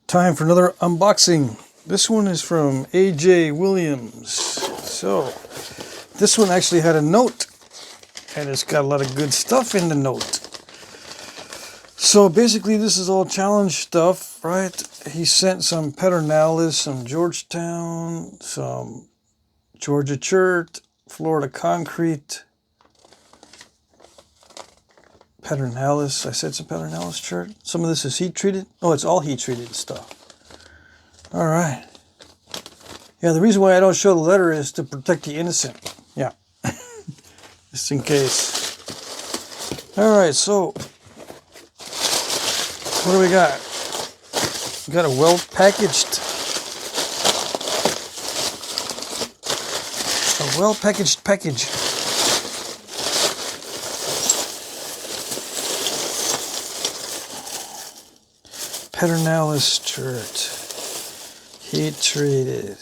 Time for another unboxing. This one is from AJ Williams. So, this one actually had a note, and it's got a lot of good stuff in the note. So basically this is all challenge stuff, right? He sent some Pedernales, some Georgetown, some Georgia Chert, Florida Concrete, Pedernales. I said some Pedernales chert. Some of this is heat treated. Oh, it's all heat treated stuff. All right. Yeah, the reason why I don't show the letter is to protect the innocent. Yeah. Just in case. All right, so what do we got? We got a well-packaged package. Pedernales chert. Heat treated.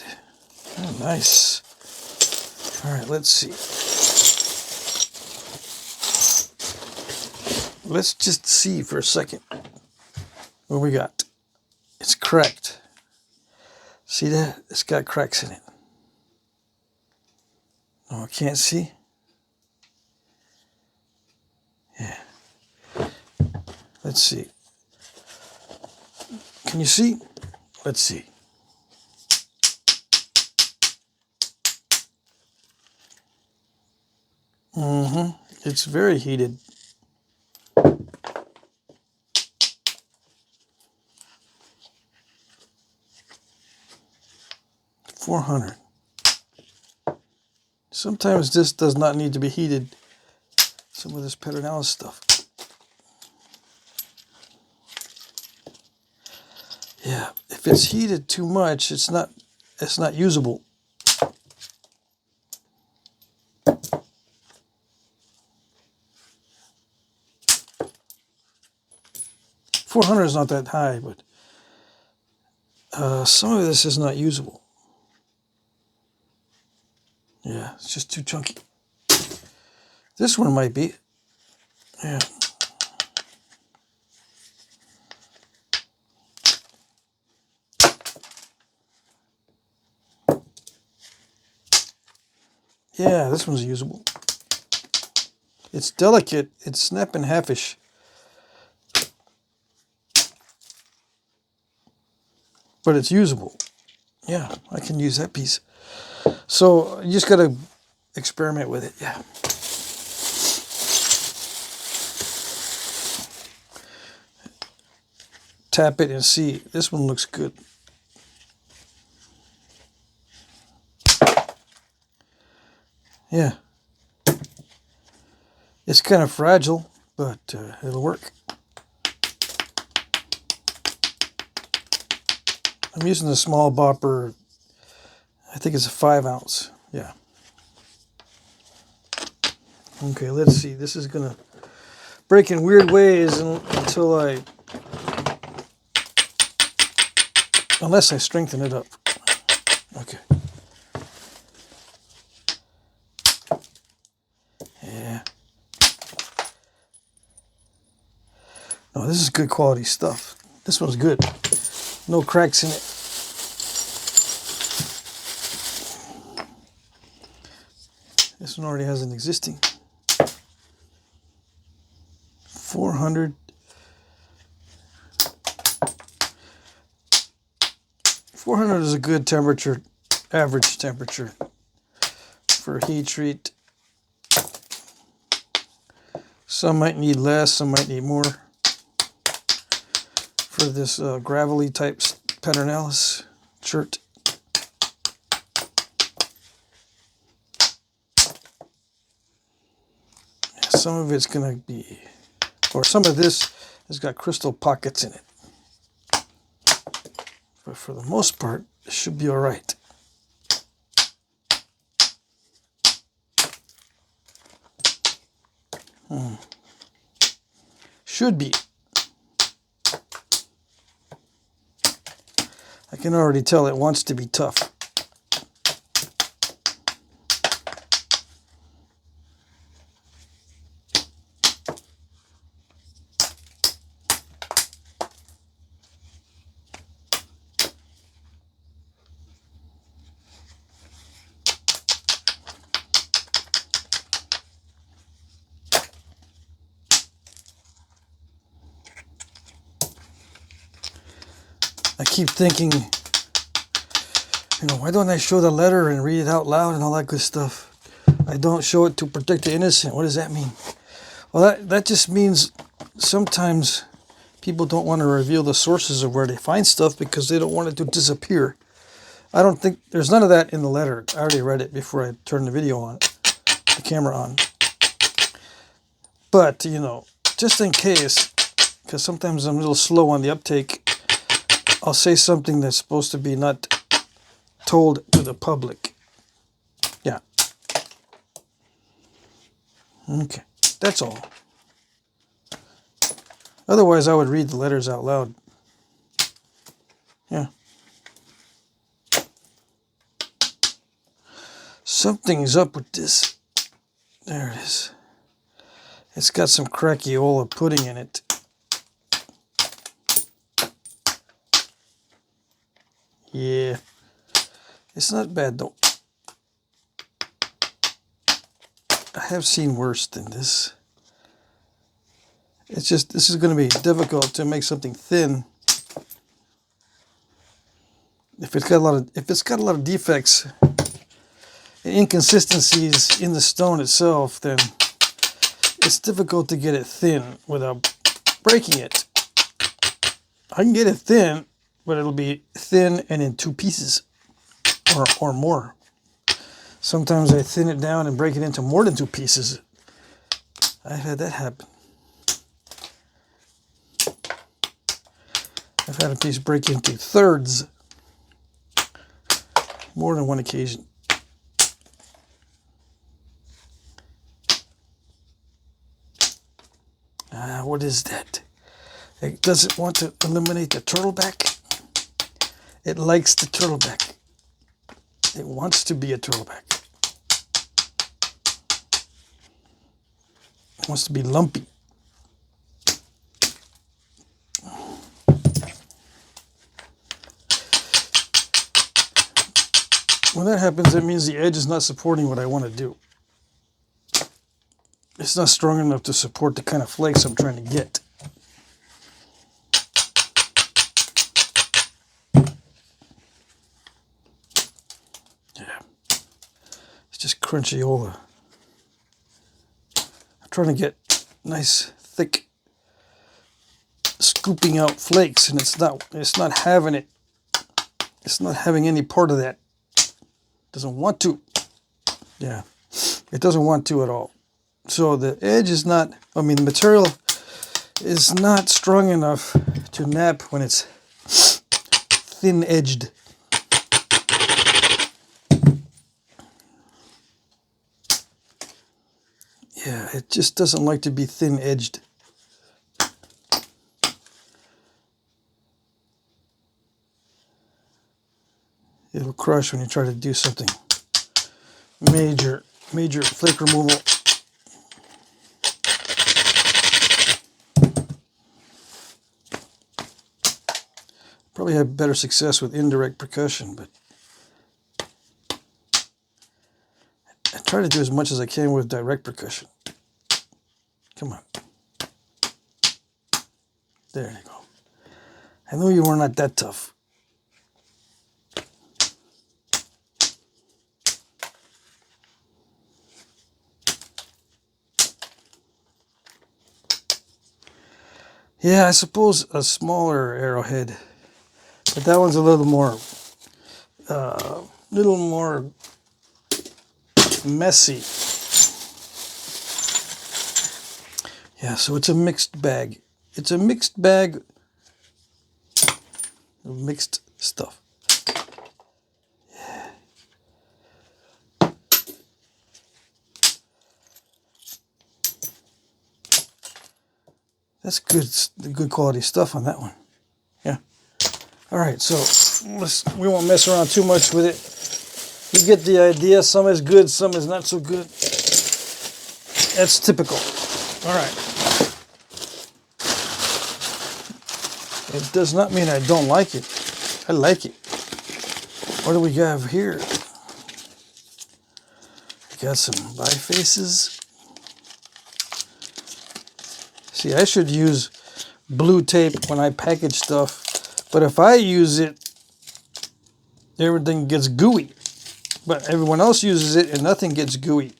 Oh, nice. All right, let's see. Let's just see for a second what we got. It's cracked. See that? It's got cracks in it. Oh, I can't see. Yeah. Let's see. Can you see? Let's see. It's very heated. $400. Sometimes this does not need to be heated. Some of this Pedernales stuff. Yeah, if it's heated too much, it's not usable. $400 is not that high, but some of this is not usable. Yeah, it's just too chunky. This one might be. Yeah. Yeah, this one's usable. It's delicate. It's snapping halfish. But it's usable. Yeah, I can use that piece. So you just got to experiment with it. Yeah. Tap it and see. This one looks good. Yeah. It's kind of fragile, but it'll work. I'm using a small bopper. I think it's a 5 ounce. Yeah. Okay, let's see. This is going to break in weird ways until unless I strengthen it up. Okay. Yeah. No, this is good quality stuff. This one's good. No cracks in it. This one already has an existing. 400. 400 is a good temperature, average temperature for heat treat. Some might need less, some might need more. For this gravelly type Pedernales chert. Some of it's going to be, or some of this has got crystal pockets in it. But for the most part, it should be all right. Should be. I can already tell it wants to be tough. I keep thinking, you know, why don't I show the letter and read it out loud and all that good stuff? I don't show it to protect the innocent. What does that mean? Well, that just means sometimes people don't want to reveal the sources of where they find stuff because they don't want it to disappear. I don't think, there's none of that in the letter. I already read it before I turned the video on, the camera on. But, you know, just in case, because sometimes I'm a little slow on the uptake, I'll say something that's supposed to be not told to the public. Yeah. Okay, that's all. Otherwise, I would read the letters out loud. Yeah. Something's up with this. There it is. It's got some crackiola pudding in it. Yeah. It's not bad though. I have seen worse than this. It's just, this is going to be difficult to make something thin. If it's got a lot of defects and inconsistencies in the stone itself, then it's difficult to get it thin without breaking it. I can get it thin, but it'll be thin and in two pieces or more. Sometimes I thin it down and break it into more than two pieces. I've had that happen. I've had a piece break into thirds more than one occasion. What is that? It doesn't want to eliminate the turtleback. It likes the turtleback. It wants to be a turtleback. It wants to be lumpy. When that happens, that means the edge is not supporting what I want to do. It's not strong enough to support the kind of flakes I'm trying to get. Yeah. It's just crunchyiola. I'm trying to get nice, thick, scooping out flakes, and it's not having it. It's not having any part of that. Doesn't want to. Yeah. It doesn't want to at all. So the edge is not, I mean, the material is not strong enough to nap when it's thin-edged. Yeah, it just doesn't like to be thin-edged. It'll crush when you try to do something major flake removal. Probably have better success with indirect percussion, but I try to do as much as I can with direct percussion. Come on. There you go. I know you were not that tough. Yeah, I suppose a smaller arrowhead, but that one's a little more messy. Yeah, so it's a mixed bag. It's a mixed bag of mixed stuff. Yeah. That's good quality stuff on that one. Yeah. All right, so we won't mess around too much with it. You get the idea. Some is good, some is not so good. That's typical. All right. It does not mean I don't like it. I like it. What do we have here? We got some bifaces. See, I should use blue tape when I package stuff But if I use it, everything gets gooey. But everyone else uses it and nothing gets gooey.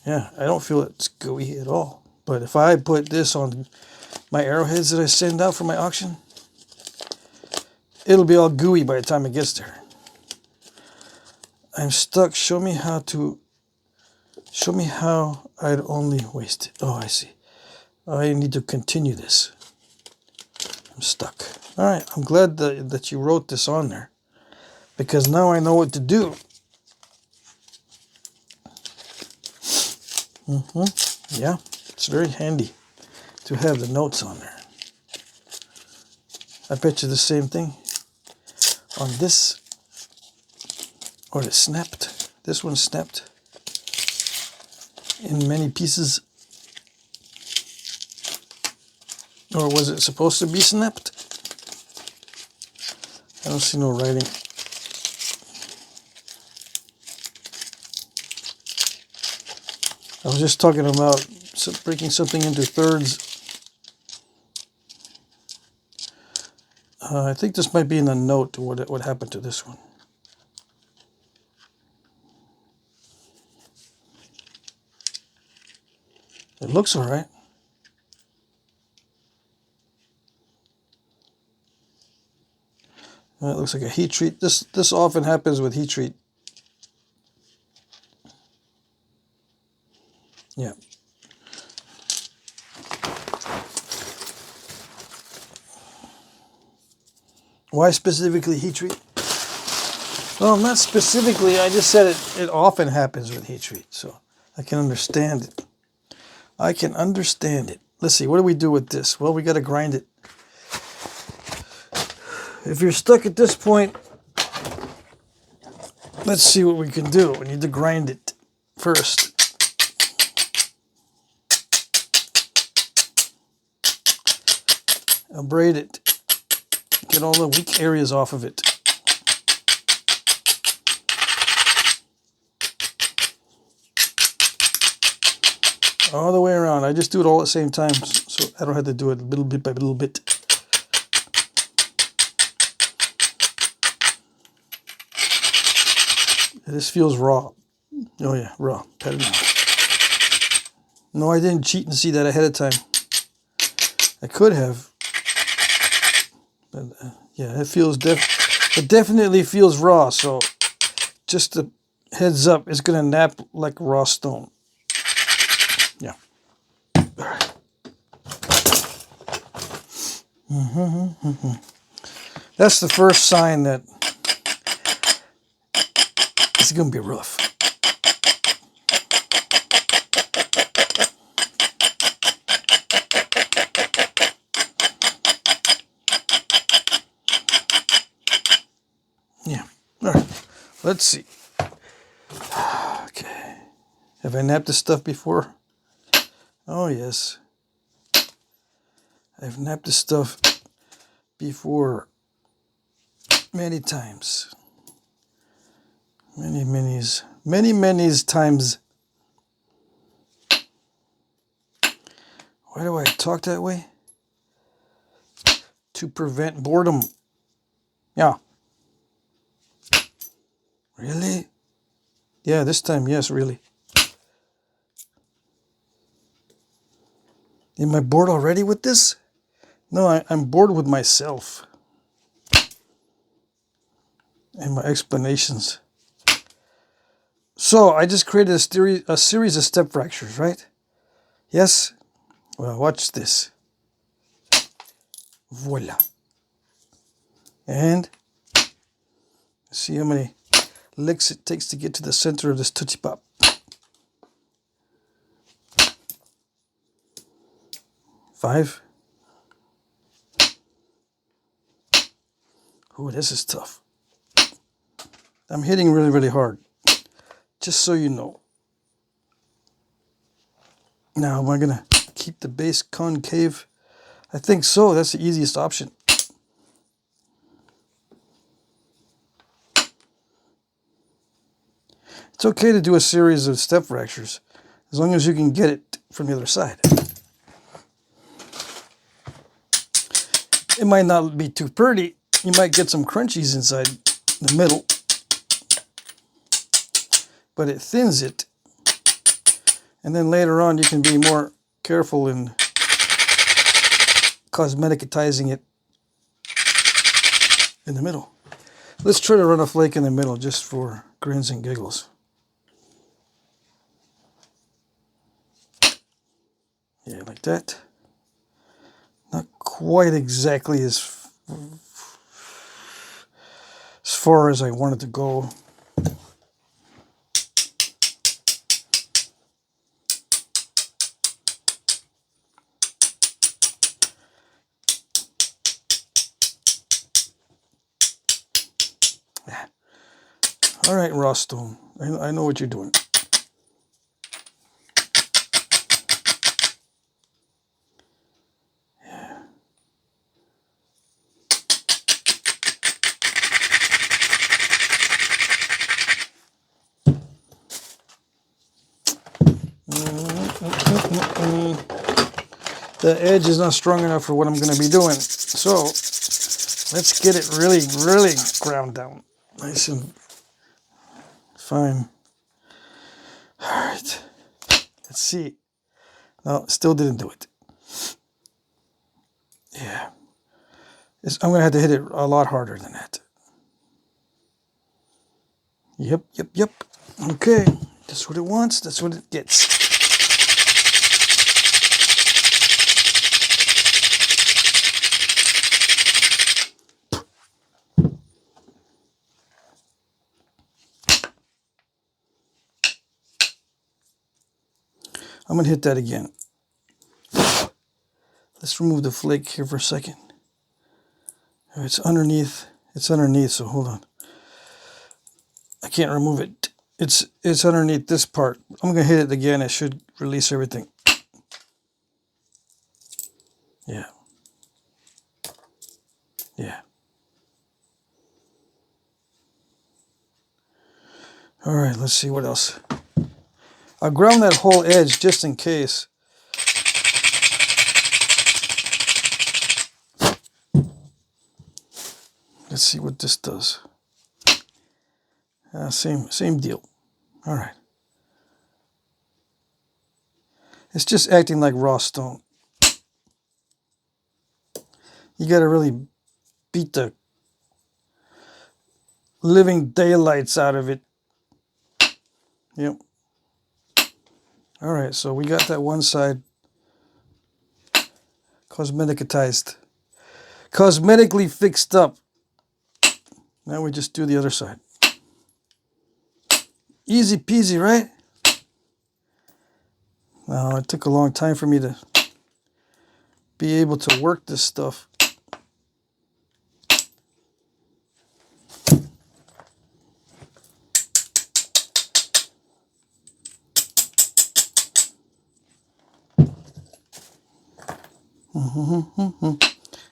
Yeah, I don't feel it's gooey at all. But if I put this on my arrowheads that I send out for my auction, it'll be all gooey by the time it gets there. I'm stuck. Show me how I'd only waste it. Oh, I see. I need to continue this. I'm stuck. All right, I'm glad that you wrote this on there, because now I know what to do. Yeah, it's very handy to have the notes on there. I bet you the same thing on this. Or it snapped. This one snapped in many pieces. Or was it supposed to be snapped? I don't see no writing. I was just talking about breaking something into thirds. I think this might be in the note what happened to this one. It looks all right. It looks like a heat treat. This often happens with heat treat. Yeah. Why specifically heat treat? Well, not specifically. I just said it often happens with heat treat, so I can understand it. I can understand it. Let's see, what do we do with this? Well, we got to grind it. If you're stuck at this point, let's see what we can do. We need to grind it first. Abrade it. Get all the weak areas off of it. All the way around. I just do it all at the same time, so I don't have to do it little bit by little bit. This feels raw. Oh yeah, raw. Pat it on. No, I didn't cheat and see that ahead of time. I could have. But yeah, it definitely feels raw, so just a heads up, it's going to nap like raw stone. Yeah. That's the first sign that it's going to be rough. Yeah. All right. Let's see. Okay. Have I napped this stuff before? Oh, yes. I've napped this stuff before many times. Many times. Why do I talk that way? To prevent boredom. Yeah. Really? Yeah, this time, yes, really. Am I bored already with this? No, I'm bored with myself. And my explanations. So, I just created a series of step fractures, right? Yes? Well, watch this. Voila. And see how many licks it takes to get to the center of this Tootsie Pop. Five. Oh, this is tough. I'm hitting really, really hard. Just so you know. Now, am I going to keep the base concave? I think so. That's the easiest option. It's okay to do a series of step fractures as long as you can get it from the other side. It might not be too pretty. You might get some crunchies inside the middle, but it thins it. And then later on, you can be more careful in cosmeticizing it in the middle. Let's try to run a flake in the middle just for grins and giggles. Yeah, like that. Not quite exactly as far as I wanted to go. All right, Hornstone, I know what you're doing. Yeah. The edge is not strong enough for what I'm going to be doing. So let's get it really, really ground down. Nice and fine. All right. Let's see. No, still didn't do it. Yeah. I'm going to have to hit it a lot harder than that. Yep. Okay. That's what it wants. That's what it gets. I'm going to hit that again. Let's remove the flake here for a second. It's underneath. It's underneath, so hold on. I can't remove it. It's underneath this part. I'm going to hit it again. It should release everything. Yeah. All right, let's see what else. I'll ground that whole edge just in case. Let's see what this does. Same deal. All right. It's just acting like raw stone. You got to really beat the living daylights out of it. Yep. All right, so we got that one side cosmetically fixed up. Now we just do the other side. Easy peasy, right? Now, it took a long time for me to be able to work this stuff.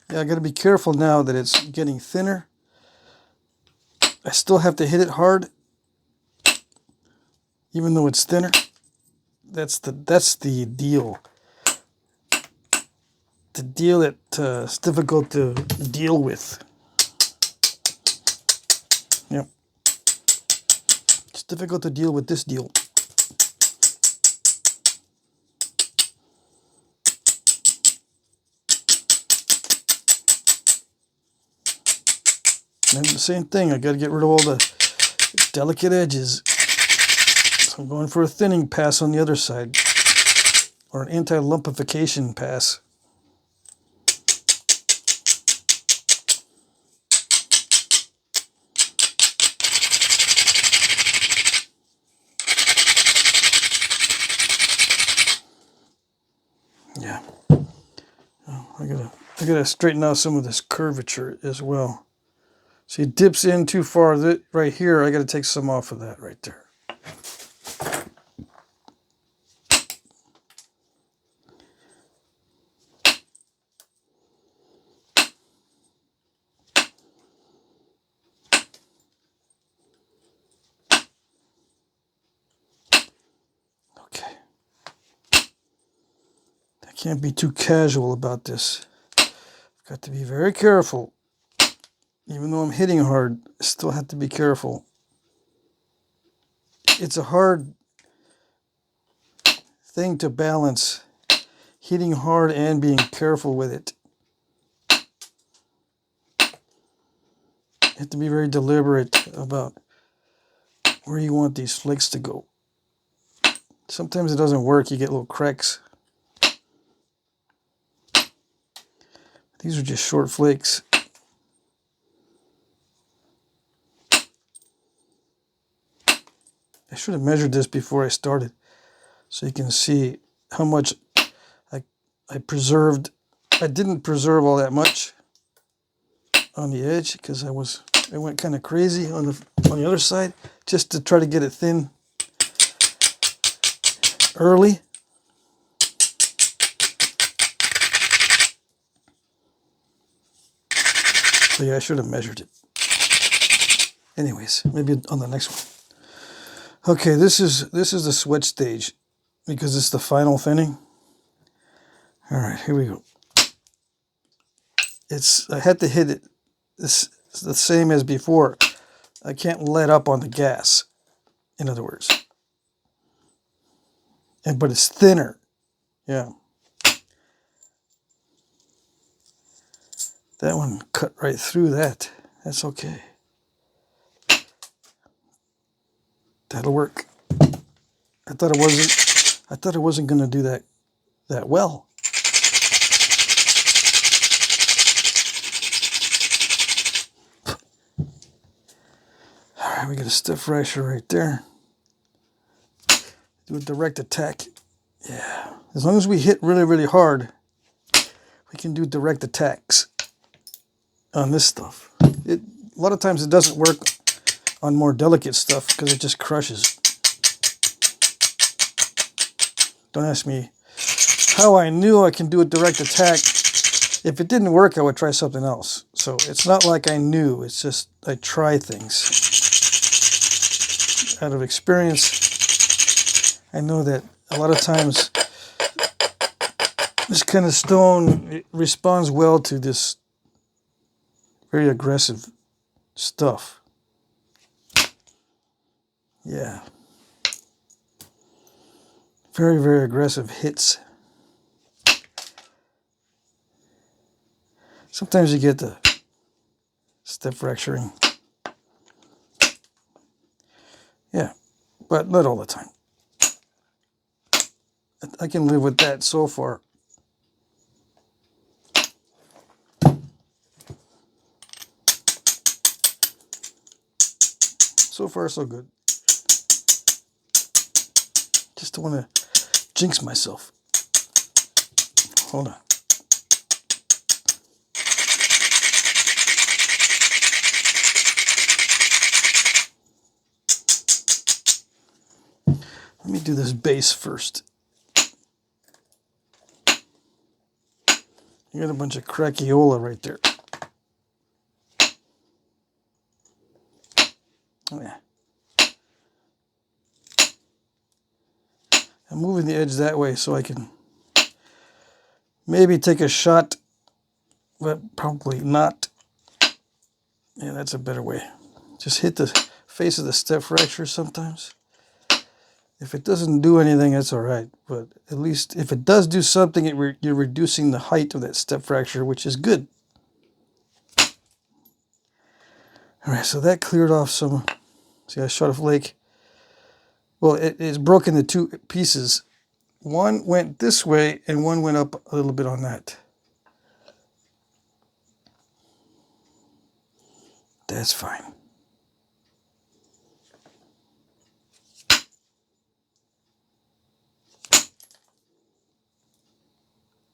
Yeah, I got to be careful now that it's getting thinner. I still have to hit it hard, even though it's thinner. That's the deal. The deal that's difficult to deal with. Yep. It's difficult to deal with this deal. And the same thing, I got to get rid of all the delicate edges. So I'm going for a thinning pass on the other side, or an anti-lumpification pass. Yeah. Oh, I gotta straighten out some of this curvature as well. See, it dips in too far right here. I got to take some off of that right there. Okay. I can't be too casual about this. I've Got to be very careful. Even though I'm hitting hard, I still have to be careful. It's a hard thing to balance, hitting hard and being careful with it. You have to be very deliberate about where you want these flakes to go. Sometimes it doesn't work, you get little cracks. These are just short flakes. I should have measured this before I started so you can see how much I preserved. I didn't preserve all that much on the edge because I went kind of crazy on the other side just to try to get it thin early. So yeah, I should have measured it. Anyways, maybe on the next one. Okay, this is the sweat stage because it's the final thinning. All right, here we go. I had to hit it it's the same as before. I can't let up on the gas, in other words. But it's thinner. Yeah. That one cut right through that. That's okay. That'll work. I thought it wasn't going to do that well. All right, we got a stiff fracture right there. Do a direct attack. Yeah. As long as we hit really, really hard, we can do direct attacks on this stuff. A lot of times it doesn't work on more delicate stuff because it just crushes. Don't ask me how I knew I can do a direct attack. If it didn't work, I would try something else. So it's not like I knew, it's just I try things. Out of experience, I know that a lot of times this kind of stone responds well to this very aggressive stuff. Yeah. Very, very aggressive hits. Sometimes you get the stiff fracturing. Yeah, but not all the time. I can live with that so far. So far, so good. Just don't want to jinx myself. Hold on. Let me do this base first. You got a bunch of crackeola right there. Oh yeah. I'm moving the edge that way so I can maybe take a shot, but probably not. Yeah, that's a better way. Just hit the face of the step fracture sometimes. If it doesn't do anything, that's all right. But at least if it does do something, you're reducing the height of that step fracture, which is good. All right, so that cleared off some. See, I shot a flake. Well, it's broken into two pieces. One went this way, and one went up a little bit on that. That's fine.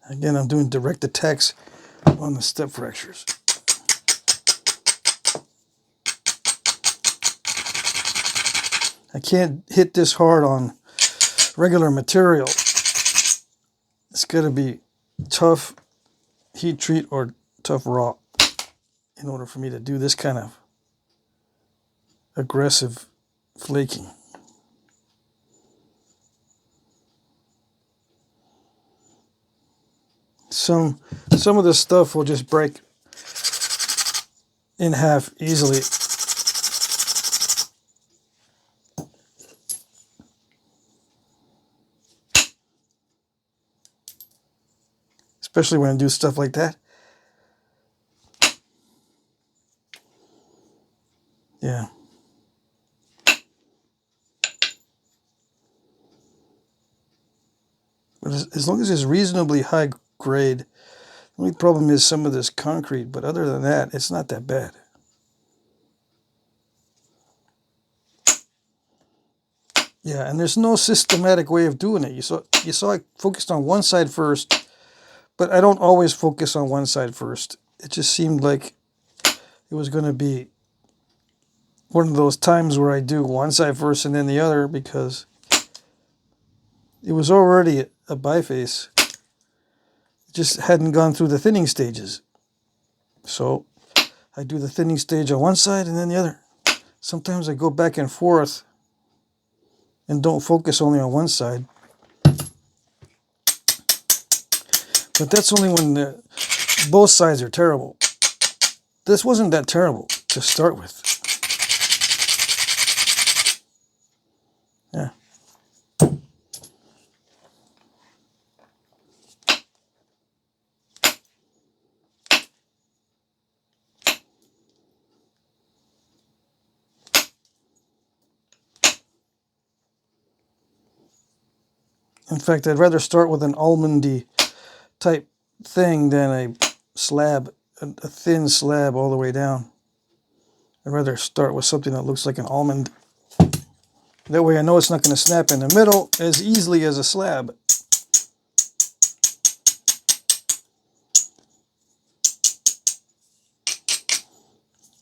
Again, I'm doing direct attacks on the step fractures. I can't hit this hard on regular material. It's got to be tough heat treat or tough raw in order for me to do this kind of aggressive flaking. some of this stuff will just break in half easily. Especially when I do stuff like that. Yeah. But as long as it's reasonably high grade, the only problem is some of this concrete, but other than that, it's not that bad. Yeah, and there's no systematic way of doing it. You saw I focused on one side first, but I don't always focus on one side first. It just seemed like it was going to be one of those times where I do one side first and then the other, because it was already a biface. It just hadn't gone through the thinning stages. So I do the thinning stage on one side and then the other. Sometimes I go back and forth and don't focus only on one side. But that's only when both sides are terrible. This wasn't that terrible to start with. Yeah. In fact, I'd rather start with an almondy type thing than a slab, a thin slab all the way down. I'd rather start with something that looks like an almond. That way I know it's not going to snap in the middle as easily as a slab.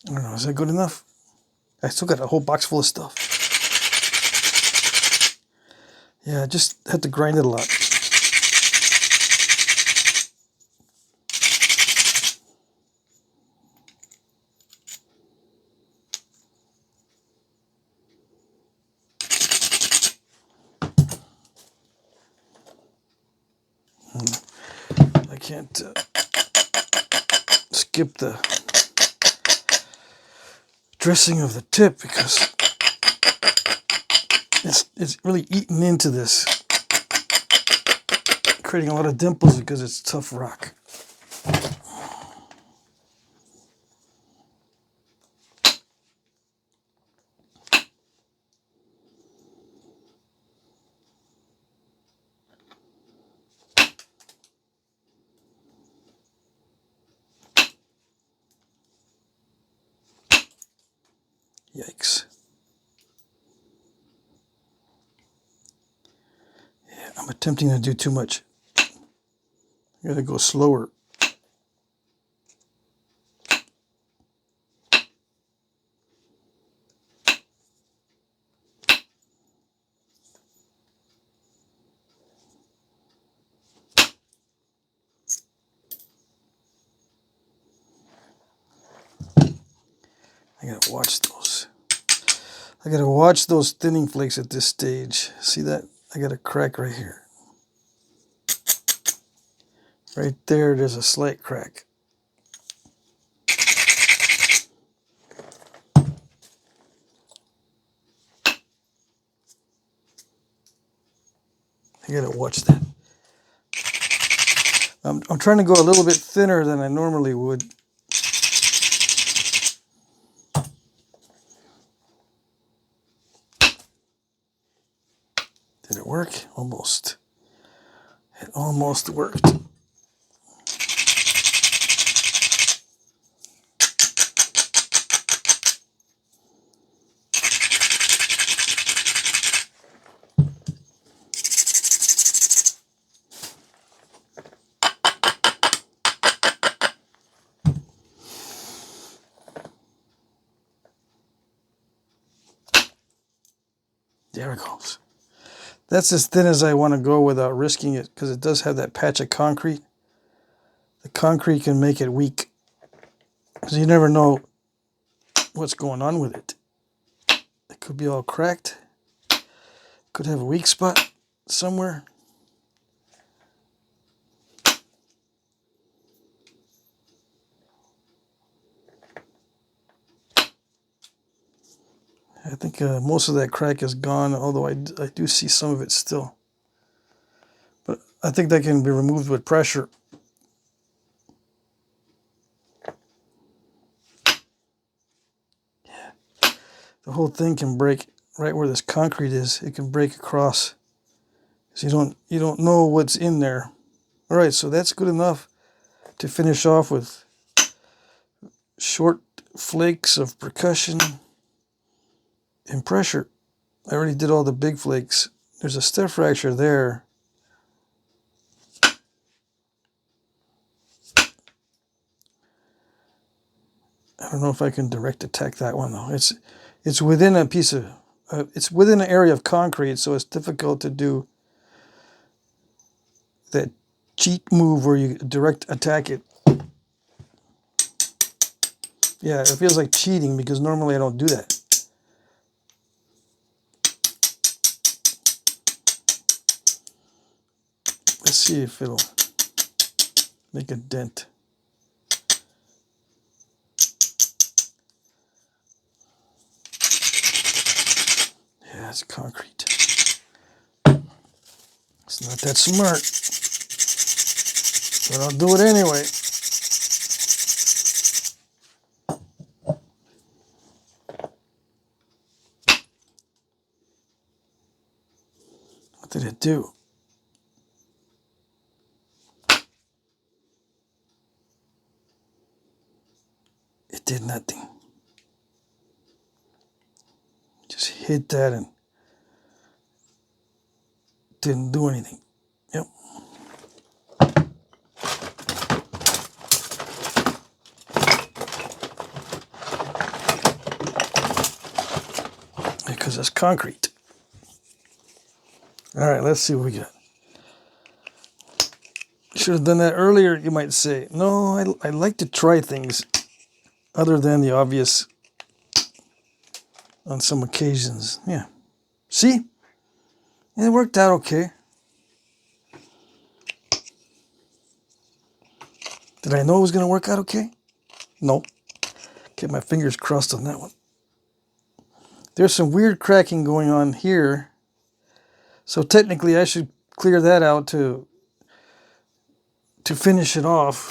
I don't know, is that good enough? I still got a whole box full of stuff. Yeah, I just had to grind it a lot. I can't skip the dressing of the tip because it's really eaten into this, creating a lot of dimples because it's tough rock. Yikes. Yeah, I'm attempting to do too much. I gotta go slower. I gotta watch those. I gotta watch those thinning flakes at this stage. See that? I got a crack right here. Right there, there's a slight crack. I gotta watch that. I'm trying to go a little bit thinner than I normally would. Did it work? Almost. It almost worked. There it goes. That's as thin as I want to go without risking it, because it does have that patch of concrete. The concrete can make it weak, because you never know what's going on with it. It could be all cracked. Could have a weak spot somewhere. I think most of that crack is gone, although I do see some of it still. But I think that can be removed with pressure. Yeah. The whole thing can break right where this concrete is. It can break across. So you don't know what's in there. All right, so that's good enough to finish off with short flakes of percussion and pressure. I already did all the big flakes. There's a step fracture there. I don't know if I can direct attack that one though. It's within a piece of it's within an area of concrete, so it's difficult to do that cheat move where you direct attack it. Yeah, it feels like cheating because normally I don't do that. Let's see if it'll make a dent. Yeah, it's concrete. It's not that smart, but I'll do it anyway. What did it do? It did nothing. Just hit that and didn't do anything. Yep. Because it's concrete. All right, let's see what we got. Should have done that earlier, you might say. No, I like to try things other than the obvious on some occasions. Yeah. See? It worked out okay. Did I know it was going to work out okay? No. Kept my fingers crossed on that one. There's some weird cracking going on here. So technically I should clear that out to finish it off.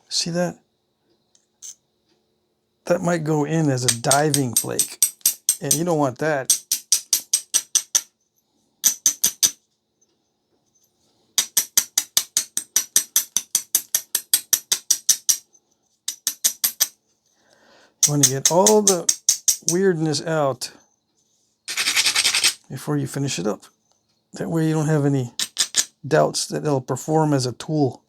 See that? That might go in as a diving flake. And you don't want that. You want to get all the weirdness out before you finish it up. That way you don't have any doubts that it'll perform as a tool.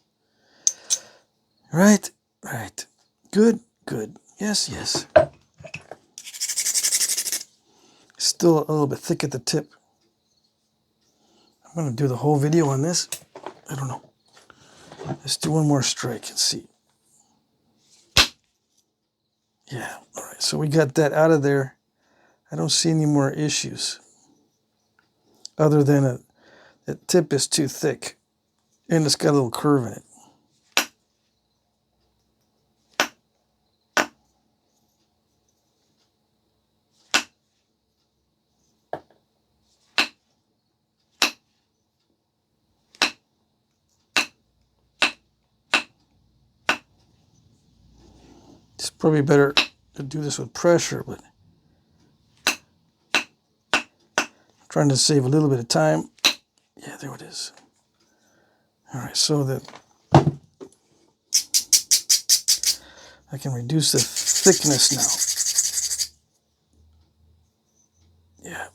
Right? Right. Good, good. Yes, yes. Still a little bit thick at the tip. I'm going to do the whole video on this. I don't know. Let's do one more strike and see. Yeah, all right. So we got that out of there. I don't see any more issues. Other than the tip is too thick. And it's got a little curve in it. It's probably better to do this with pressure, but I'm trying to save a little bit of time. Yeah, there it is. All right, so that I can reduce the thickness now. Yeah.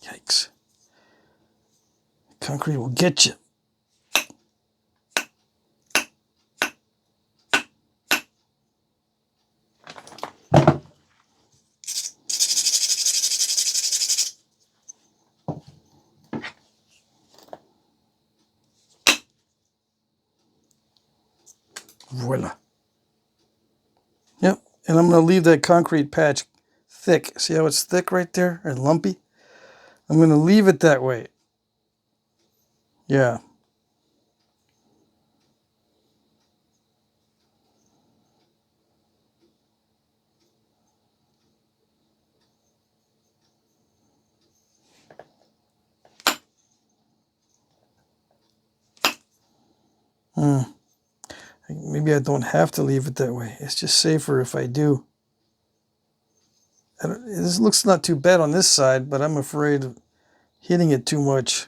Yikes. Concrete will get you. Voila. And I'm going to leave that concrete patch thick. See how it's thick right there and lumpy? I'm going to leave it that way. Yeah. Maybe I don't have to leave it that way. It's just safer if I do. This looks not too bad on this side, but I'm afraid of hitting it too much.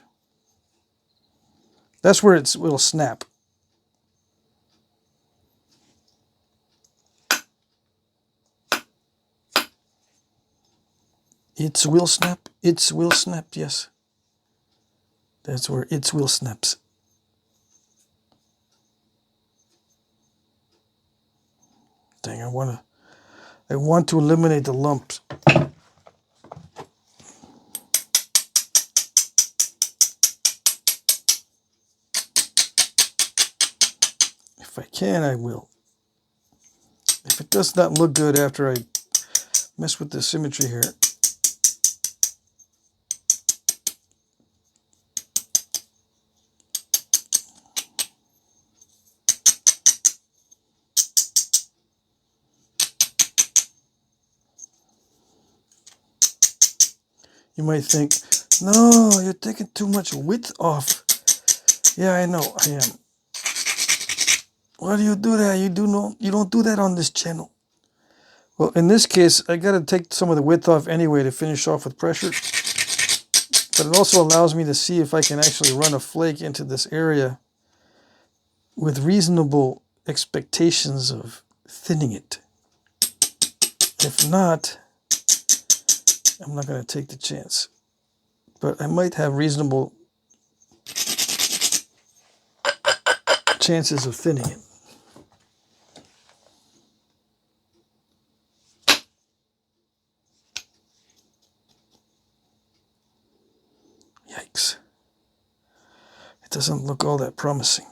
That's where it will snap. It will snap. It will snap. Yes. That's where it will snaps. Dang, I want to eliminate the lumps. If I can, I will. If it does not look good after I mess with the symmetry here. You might think, no, you're taking too much width off. Yeah, I know, I am. Why do you do that? You don't do that on this channel. Well, in this case, I got to take some of the width off anyway to finish off with pressure. But it also allows me to see if I can actually run a flake into this area with reasonable expectations of thinning it. If not, I'm not going to take the chance. But I might have reasonable chances of thinning it. Yikes. It doesn't look all that promising.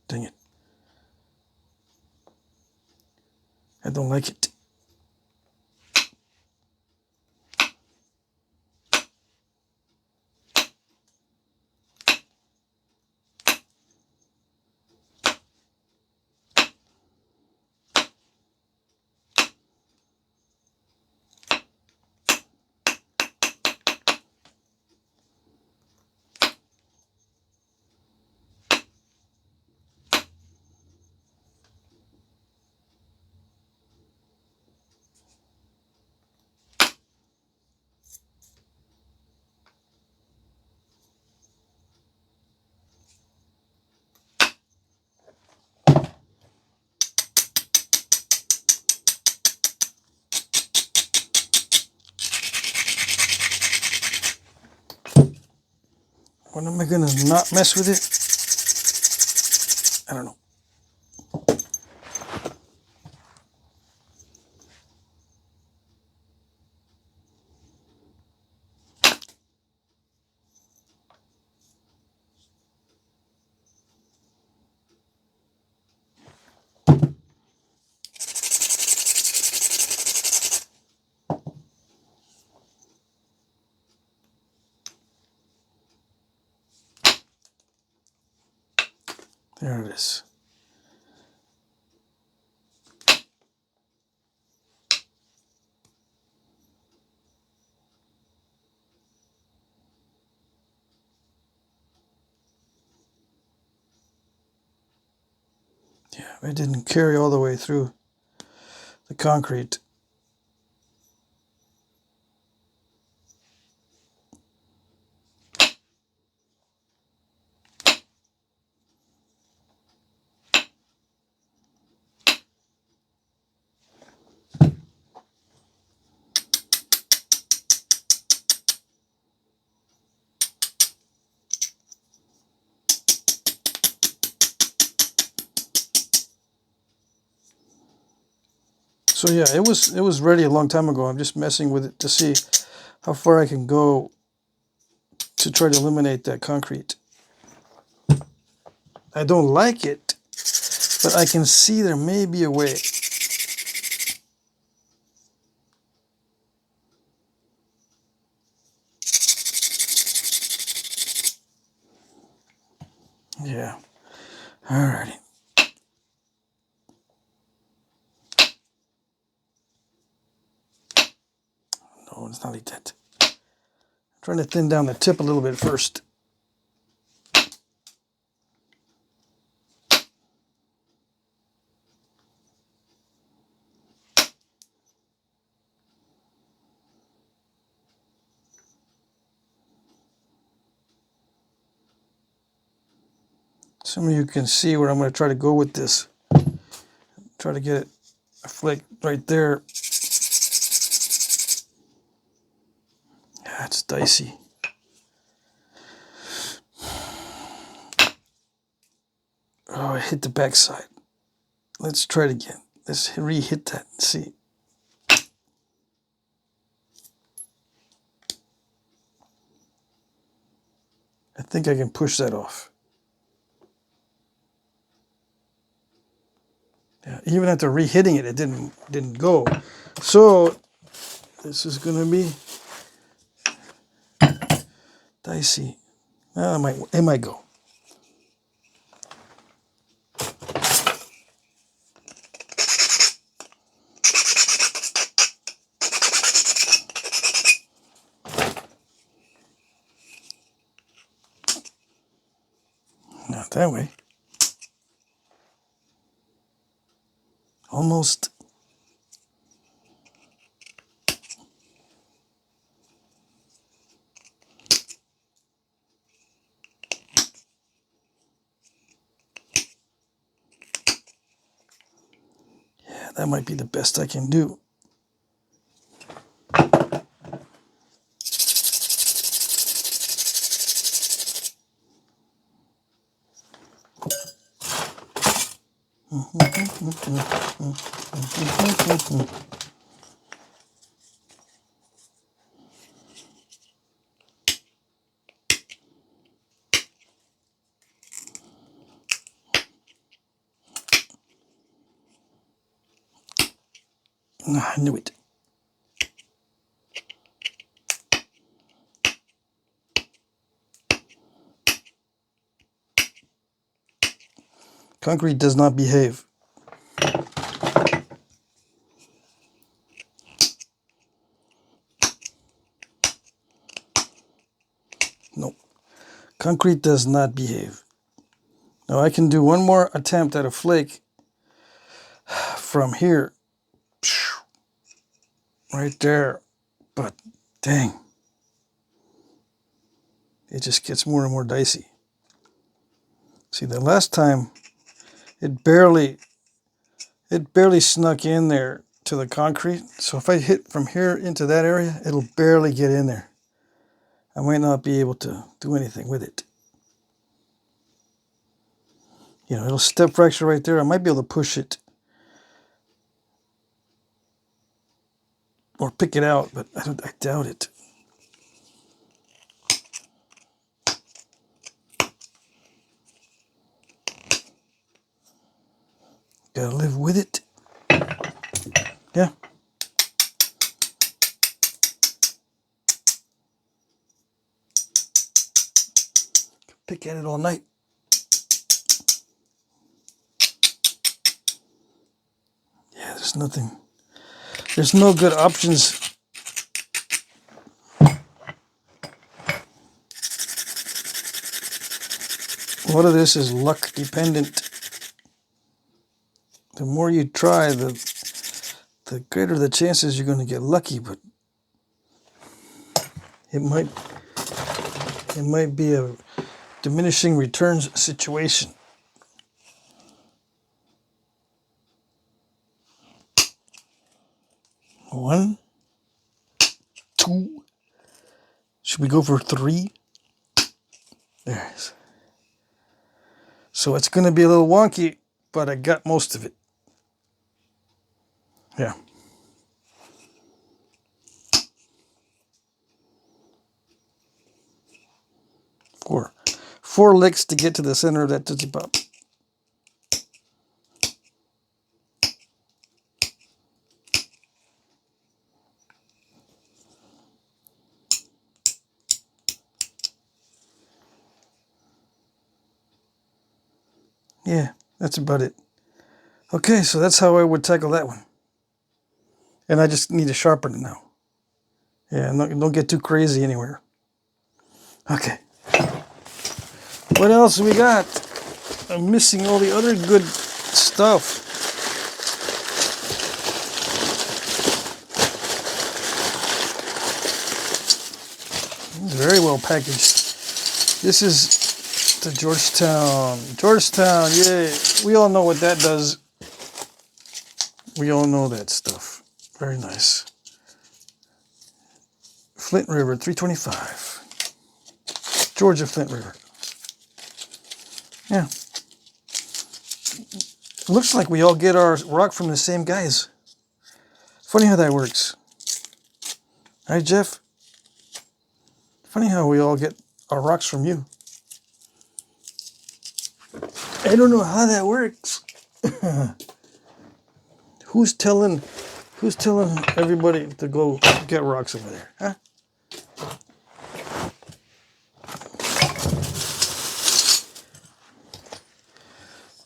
Dang it. I don't like it. When am I going to not mess with it? I don't know. There it is. Yeah, it didn't carry all the way through the concrete. So yeah, it was ready a long time ago. I'm just messing with it to see how far I can go to try to eliminate that concrete. I don't like it, but I can see there may be a way. Yeah. Alrighty. No, it's not like that. I'm trying to thin down the tip a little bit first. Some of you can see where I'm going to try to go with this. Try to get a flake right there. That's dicey. Oh, I hit the backside. Let's try it again. Let's re-hit that and see. I think I can push that off. Yeah, even after re-hitting it, it didn't go. So this is gonna be dicey. It might go. Not that way. Almost. Yeah, that might be the best I can do. I knew it. Concrete does not behave. Nope. Concrete does not behave. Now I can do one more attempt at a flake from here. Right there. But dang. It just gets more and more dicey. See, the last time it barely snuck in there to the concrete. So if I hit from here into that area, it'll barely get in there. I might not be able to do anything with it. You know, it'll step fracture right there. I might be able to push it or pick it out, but I doubt it. Gotta live with it. Yeah. Pick at it all night. Yeah, there's nothing. There's no good options. A lot of this is luck dependent. The more you try, the greater the chances you're going to get lucky, but it might be a diminishing returns situation. One, two. Should we go for three? There it is. So it's going to be a little wonky, but I got most of it. Yeah. Four licks to get to the center of that Tootsie Pop. Yeah, that's about it. Okay, so that's how I would tackle that one. And I just need to sharpen it now. Yeah, don't get too crazy anywhere. Okay. What else we got? I'm missing all the other good stuff. It's very well packaged. This is the Georgetown. Georgetown, yay. We all know what that does. We all know that stuff. Very nice. Flint River, 325. Georgia Flint River. Yeah. Looks like we all get our rock from the same guys. Funny how that works. Right, Jeff? Funny how we all get our rocks from you. I don't know how that works. Who's telling everybody to go get rocks over there, huh?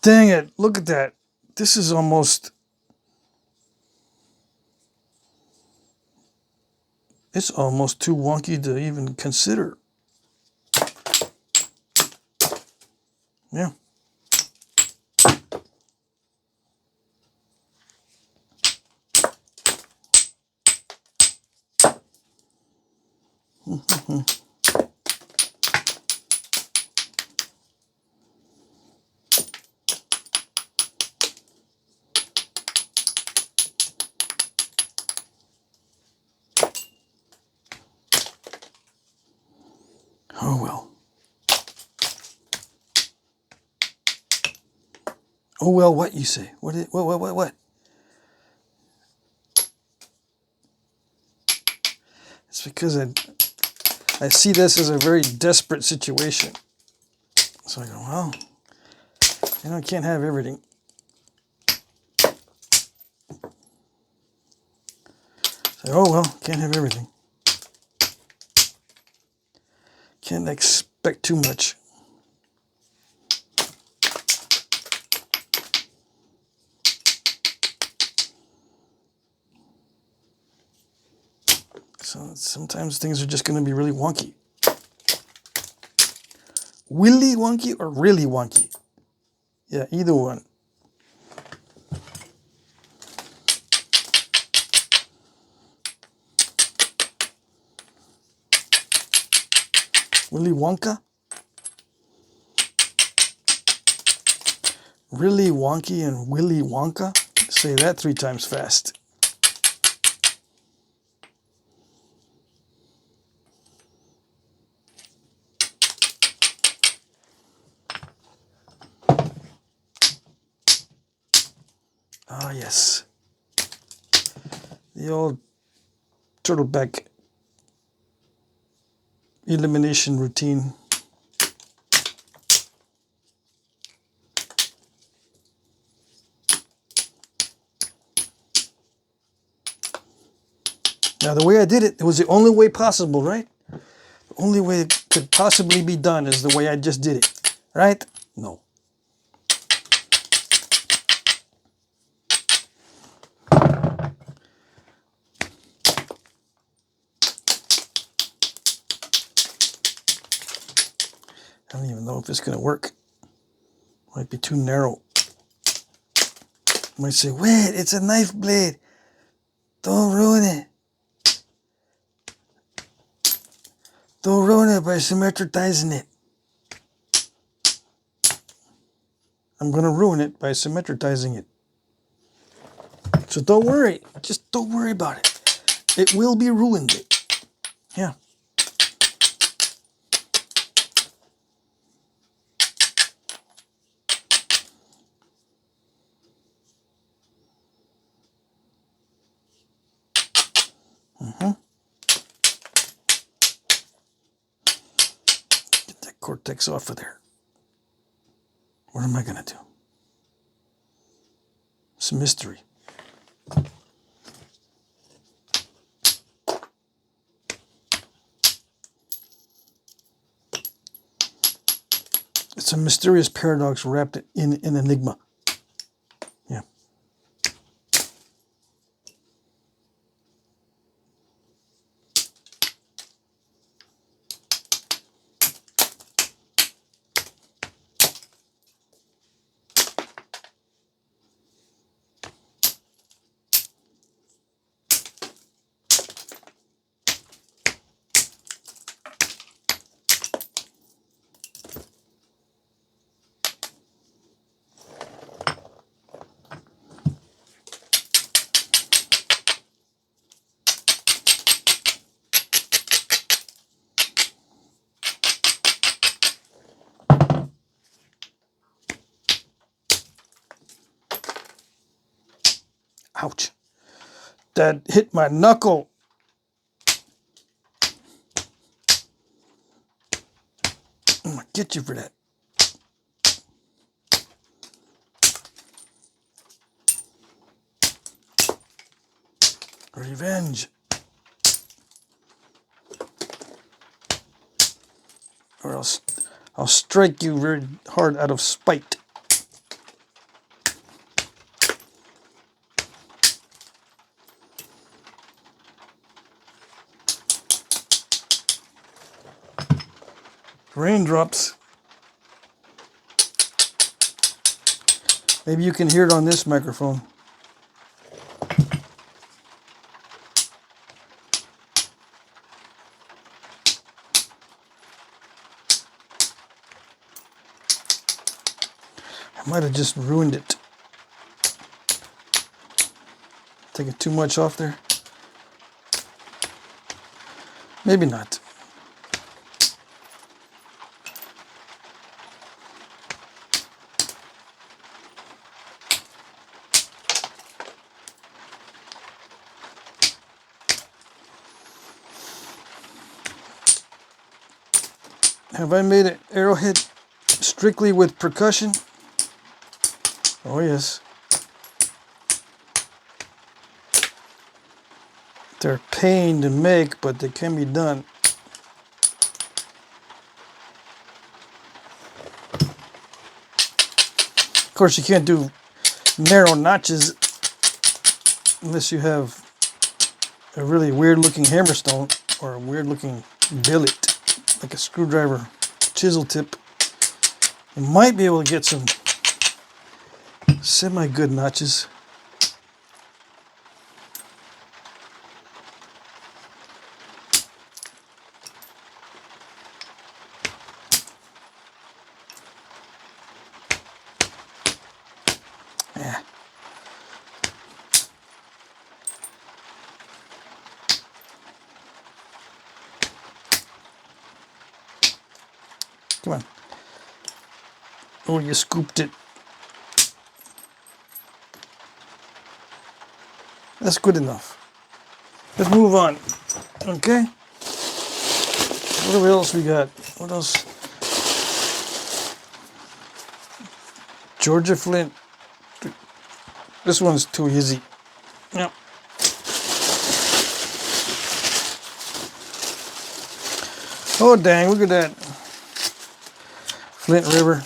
Dang it, look at that. This is almost... It's almost too wonky to even consider. Yeah. Oh well. Oh well, what you say? What? It's because I see this as a very desperate situation. So I go, well, I can't have everything. So, oh well, can't have everything. Can't expect too much. So sometimes things are just going to be really wonky. Willy wonky or really wonky? Yeah, either one. Willy Wonka? Really wonky and Willy Wonka? Say that 3 times fast. Ah, yes. The old turtleback elimination routine. Now, the way I did it, it was the only way possible, right? The only way it could possibly be done is the way I just did it, right? No. I don't even know if it's going to work. Might be too narrow. Might say, wait, it's a knife blade. Don't ruin it. Don't ruin it by symmetrizing it. I'm going to ruin it by symmetrizing it. So don't worry. Just don't worry about it. It will be ruined. Yeah. cortex off of there. What am I going to do? It's a mystery. It's a mysterious paradox wrapped in an enigma. Yeah. Ouch. That hit my knuckle. I'm gonna get you for that. Revenge. Or else I'll strike you very hard out of spite. Raindrops. Maybe you can hear it on this microphone. I might have just ruined it. Taking too much off there. Maybe not. Have I made an arrowhead strictly with percussion? Oh yes. They're a pain to make, but they can be done. Of course, you can't do narrow notches unless you have a really weird looking hammerstone or a weird looking billet, like a screwdriver chisel tip. You might be able to get some semi-good notches. Yeah. Come on. Oh, you scooped it. That's good enough. Let's move on. Okay? What else we got? What else? Georgia flint. This one's too easy. Yep. Oh dang, look at that. Flint River.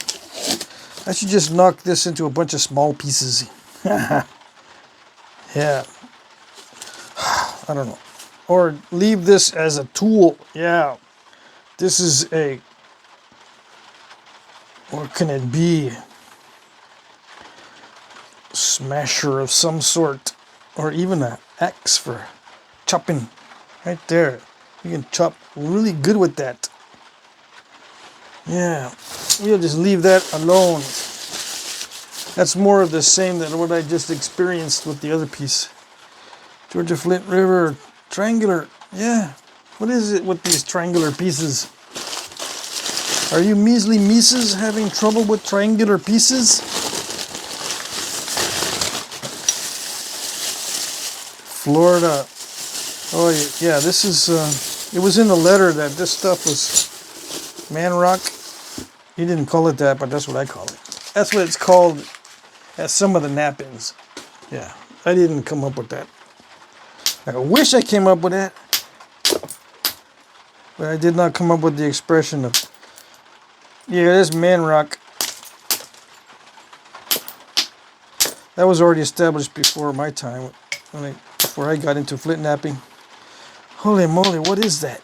I should just knock this into a bunch of small pieces. Yeah. I don't know. Or leave this as a tool. Yeah. This is a... What can it be? Smasher of some sort. Or even an axe for chopping. Right there. You can chop really good with that. Yeah. We'll just leave that alone. That's more of the same than what I just experienced with the other piece. Georgia Flint River, triangular. Yeah. What is it with these triangular pieces? Are you measly Mises having trouble with triangular pieces? Florida. Oh yeah, this is, it was in the letter that this stuff was man rock. He didn't call it that, but that's what I call it. That's what it's called at some of the knappings. Yeah, I didn't come up with that. I wish I came up with that, but I did not come up with the expression of, yeah, this man rock. That was already established before my time, before I got into flint knapping. Holy moly, what is that?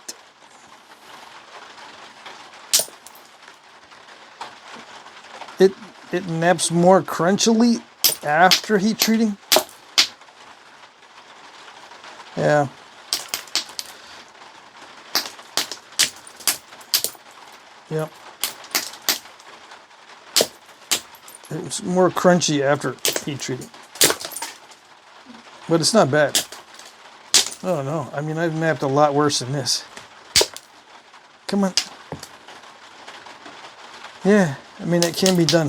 It naps more crunchily after heat treating. Yeah. Yep. It's more crunchy after heat treating. But it's not bad. Oh no, I mean, I've napped a lot worse than this. Come on. Yeah, I mean, it can be done.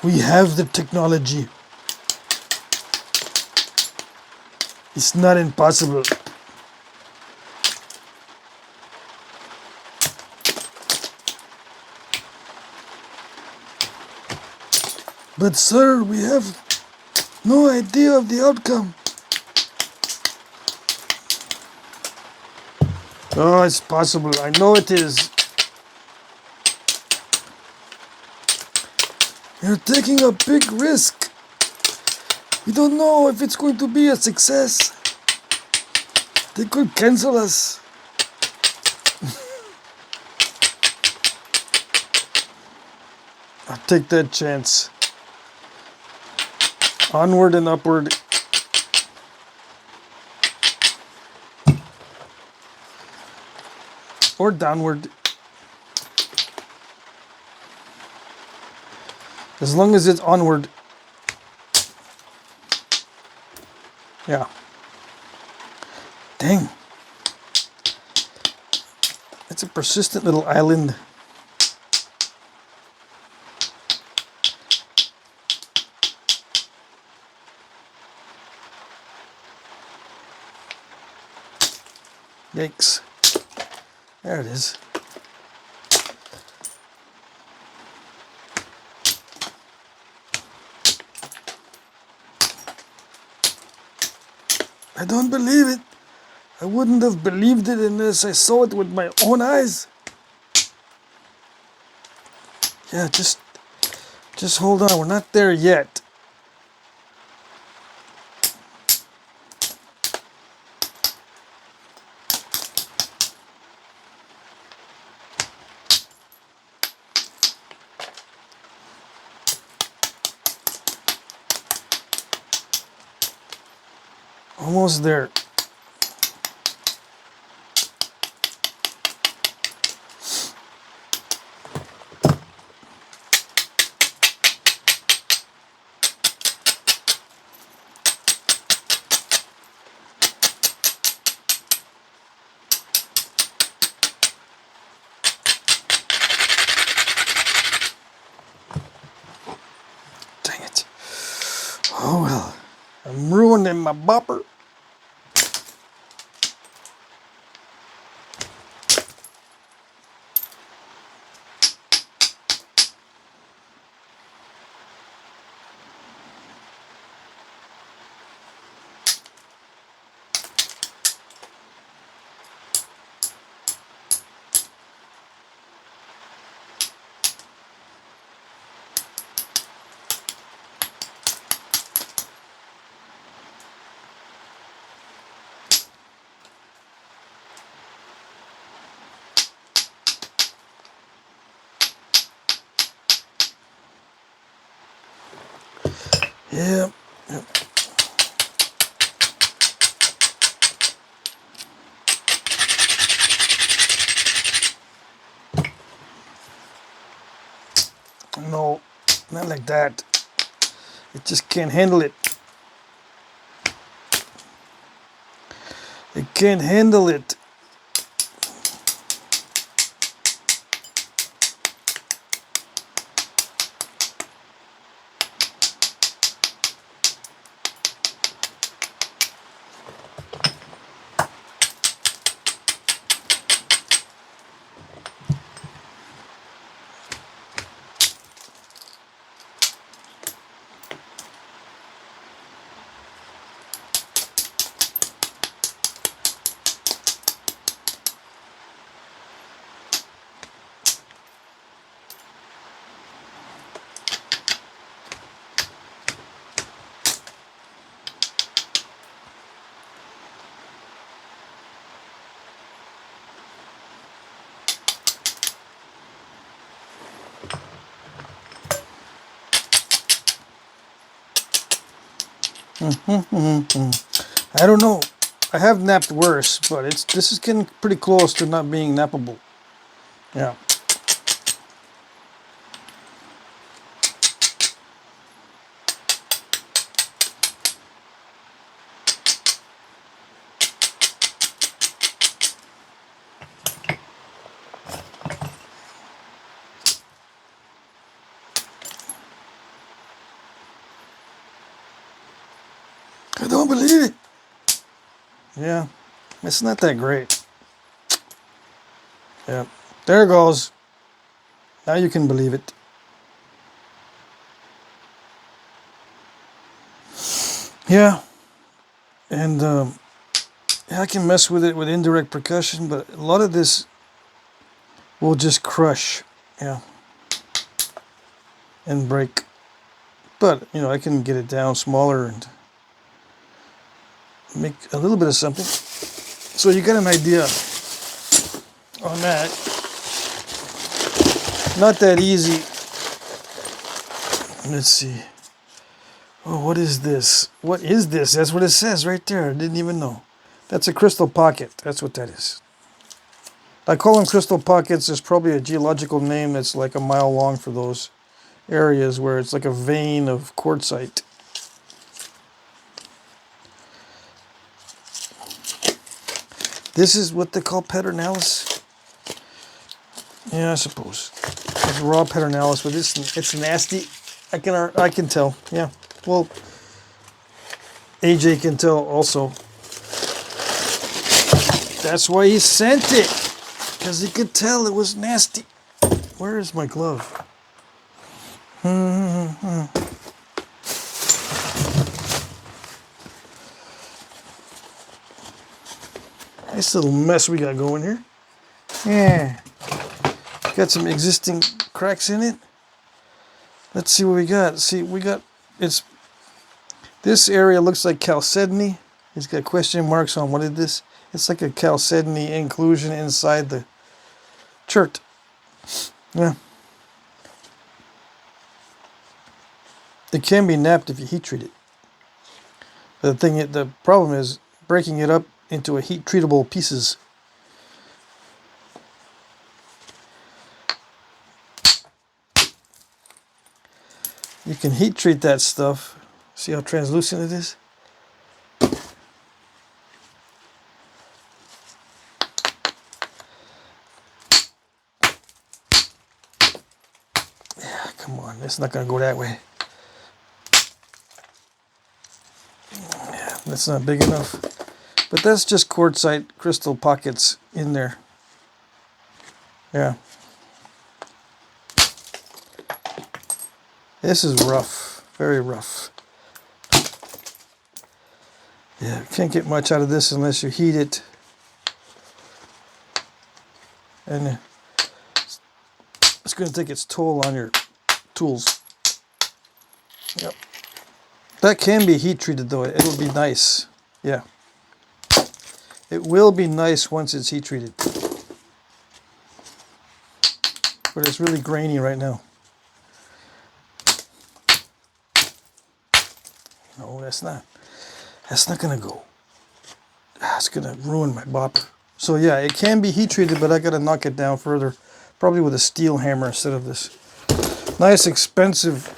We have the technology. It's not impossible. But sir, we have no idea of the outcome. Oh, it's possible. I know it is. You're taking a big risk. We don't know if it's going to be a success. They could cancel us. I'll take that chance. Onward and upward. Or downward. As long as it's onward. Yeah. Dang. It's a persistent little island. Yikes. There it is. I don't believe it. I wouldn't have believed it unless I saw it with my own eyes. Yeah, just hold on. We're not there yet. Almost there. Dang it. Oh well. I'm ruining my bopper. Yeah. Yep. No, not like that. It just can't handle it. It can't handle it. I don't know. I have napped worse, but this is getting pretty close to not being nappable. Yeah. I don't believe it. Yeah, it's not that great. Yeah, there it goes. Now you can believe it. Yeah, and I can mess with it with indirect percussion, but a lot of this will just crush, yeah, and break. But, you know, I can get it down smaller and make a little bit of something. So you get an idea on that. Not that easy. Let's see. Oh, what is this? What is this? That's what it says right there. I didn't even know. That's a crystal pocket. That's what that is. I call them crystal pockets. There's probably a geological name that's like a mile long for those areas where it's like a vein of quartzite. This is what they call peternalis. Yeah, I suppose. It's raw peternalis, but it's nasty. I can tell. Yeah. Well, AJ can tell also. That's why he sent it, because he could tell it was nasty. Where is my glove? Nice little mess we got going here. Yeah. Got some existing cracks in it. Let's see what we got. See, this area looks like chalcedony. It's got question marks on what is this? It's like a chalcedony inclusion inside the chert. Yeah. It can be napped if you heat treat it. The problem is breaking it up into a heat treatable pieces. You can heat treat that stuff. See how translucent it is? Yeah, come on, it's not gonna go that way. Yeah, that's not big enough. But that's just quartzite crystal pockets in there. Yeah. This is rough, very rough. Yeah, can't get much out of this unless you heat it. And it's going to take its toll on your tools. Yep. That can be heat treated though. It'll be nice. Yeah. It will be nice once it's heat treated. But it's really grainy right now. No, that's not going to go. It's going to ruin my bopper. So yeah, it can be heat treated, but I got to knock it down further. Probably with a steel hammer instead of this nice expensive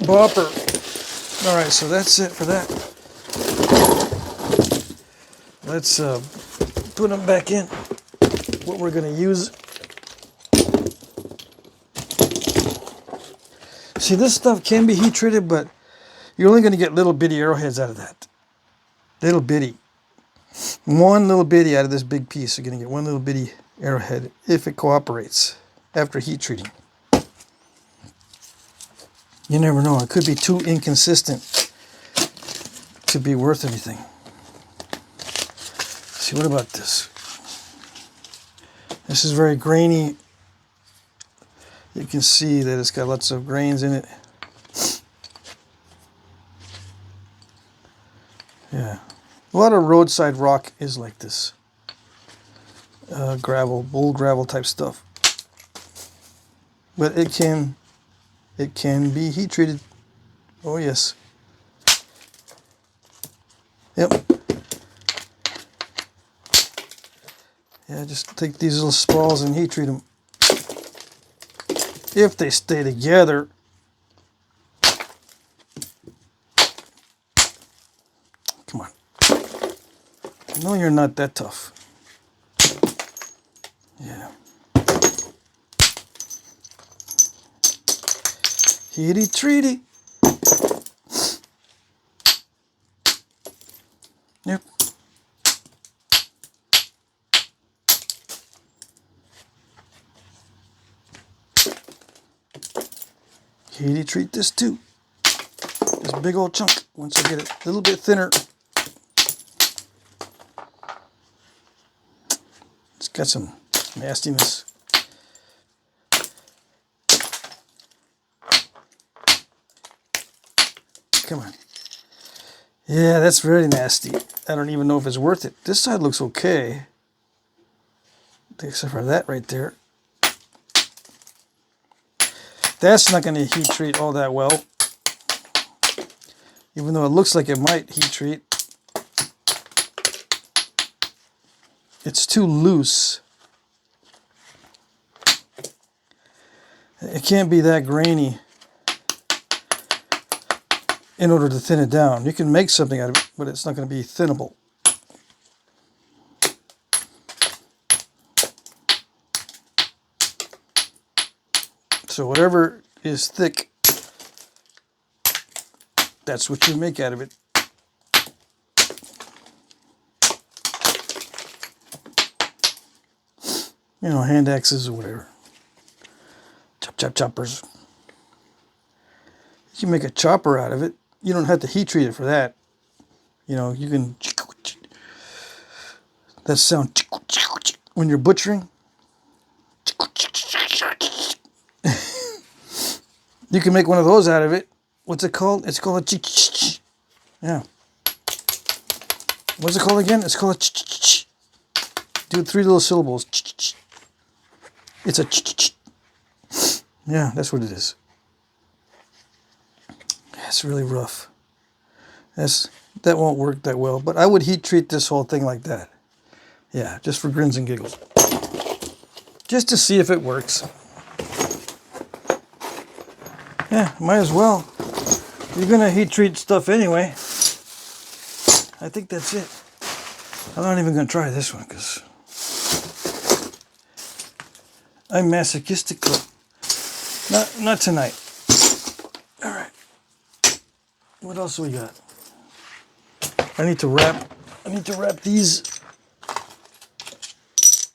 bopper. All right, so that's it for that. Let's put them back in. What we're going to use. See, this stuff can be heat treated, but you're only going to get little bitty arrowheads out of that. Little bitty. One little bitty out of this big piece. You're going to get one little bitty arrowhead if it cooperates after heat treating. You never know. It could be too inconsistent to be worth anything. See, what about this? This is very grainy. You can see that it's got lots of grains in it. Yeah. A lot of roadside rock is like this. Gravel, bull gravel type stuff. But it can be heat treated. Oh yes. Yep. Yeah, just take these little spalls and heat treat them. If they stay together. Come on. No, you're not that tough. Yeah. Heaty treaty. Yep. Heaty treat this too. This big old chunk. Once I get it a little bit thinner. It's got some nastiness. Come on. Yeah, that's very nasty. I don't even know if it's worth it. This side looks okay. Except for that right there. That's not going to heat treat all that well. Even though it looks like it might heat treat. It's too loose. It can't be that grainy in order to thin it down. You can make something out of it, but it's not going to be thinnable. So whatever is thick, that's what you make out of it. You know, hand axes or whatever. Choppers. You can make a chopper out of it. You don't have to heat treat it for that. You know, you can... That sound when you're butchering. You can make one of those out of it. What's it called? It's called a yeah. What's it called again? It's called a do 3 little syllables. It's a yeah, that's what it is. It's really rough. That won't work that well, but I would heat treat this whole thing like that. Yeah, just for grins and giggles. Just to see if it works. Yeah, might as well. You're gonna heat treat stuff anyway. I think that's it. I'm not even gonna try this one because I'm masochistic. Not tonight. All right. What else we got? I need to wrap these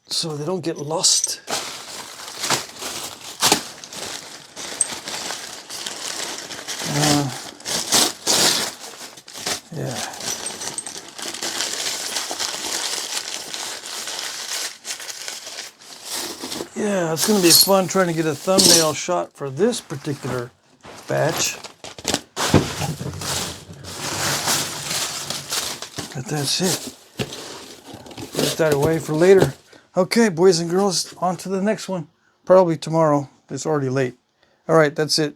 so they don't get lost. Yeah. Yeah, it's going to be fun trying to get a thumbnail shot for this particular batch. But that's it. Put that away for later. Okay, boys and girls, on to the next one. Probably tomorrow. It's already late. All right, that's it.